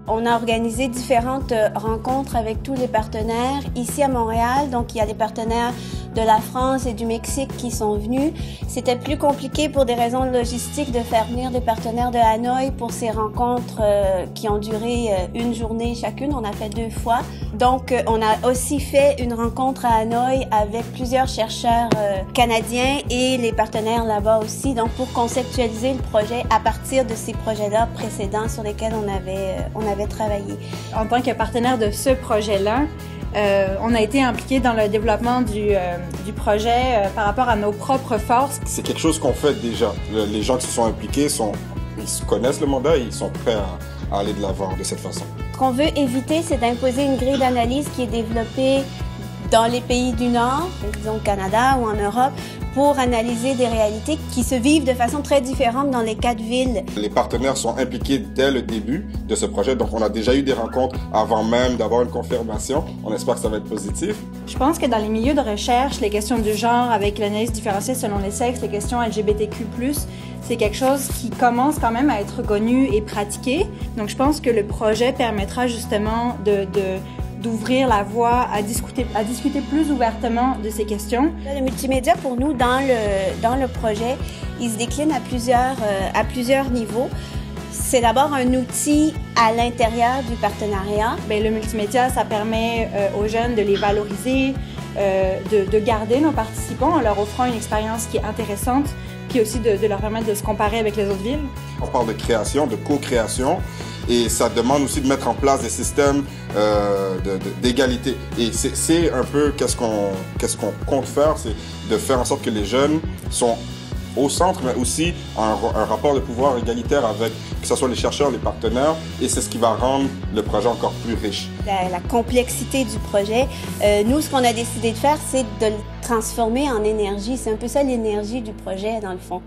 On a organisé différentes rencontres avec tous les partenaires ici à Montréal. Donc, il y a des partenaires de la France et du Mexique qui sont venus. C'était plus compliqué pour des raisons logistiques de faire venir des partenaires de Hanoï pour ces rencontres qui ont duré une journée chacune. On a fait 2 fois. Donc, on a aussi fait une rencontre à Hanoï avec plusieurs chercheurs canadiens et les partenaires là-bas aussi. Donc, pour conceptualiser le projet à partir de ces projets-là précédents sur lesquels on avait travaillé. En tant que partenaire de ce projet-là, on a été impliqué dans le développement du projet par rapport à nos propres forces. C'est quelque chose qu'on fait déjà. Les gens qui se sont impliqués, ils connaissent le mandat et ils sont prêts à aller de l'avant de cette façon. Ce qu'on veut éviter, c'est d'imposer une grille d'analyse qui est développée dans les pays du Nord, disons au Canada ou en Europe, pour analyser des réalités qui se vivent de façon très différente dans les 4 villes. Les partenaires sont impliqués dès le début de ce projet, donc on a déjà eu des rencontres avant même d'avoir une confirmation. On espère que ça va être positif. Je pense que dans les milieux de recherche, les questions du genre avec l'analyse différenciée selon les sexes, les questions LGBTQ+, c'est quelque chose qui commence quand même à être connu et pratiqué. Donc je pense que le projet permettra justement d'ouvrir la voie à discuter plus ouvertement de ces questions. Le multimédia, pour nous, dans le projet, il se décline à plusieurs niveaux. C'est d'abord un outil à l'intérieur du partenariat. Le multimédia, ça permet aux jeunes de les valoriser, de garder nos participants en leur offrant une expérience qui est intéressante, puis aussi de leur permettre de se comparer avec les autres villes. On parle de création, de co-création. Et ça demande aussi de mettre en place des systèmes d'égalité. Et c'est un peu qu'est-ce qu'on compte faire, c'est de faire en sorte que les jeunes sont au centre, mais aussi un rapport de pouvoir égalitaire avec, que ce soit les chercheurs, les partenaires, et c'est ce qui va rendre le projet encore plus riche. La complexité du projet, nous, ce qu'on a décidé de faire, c'est de le transformer en énergie. C'est un peu ça l'énergie du projet, dans le fond.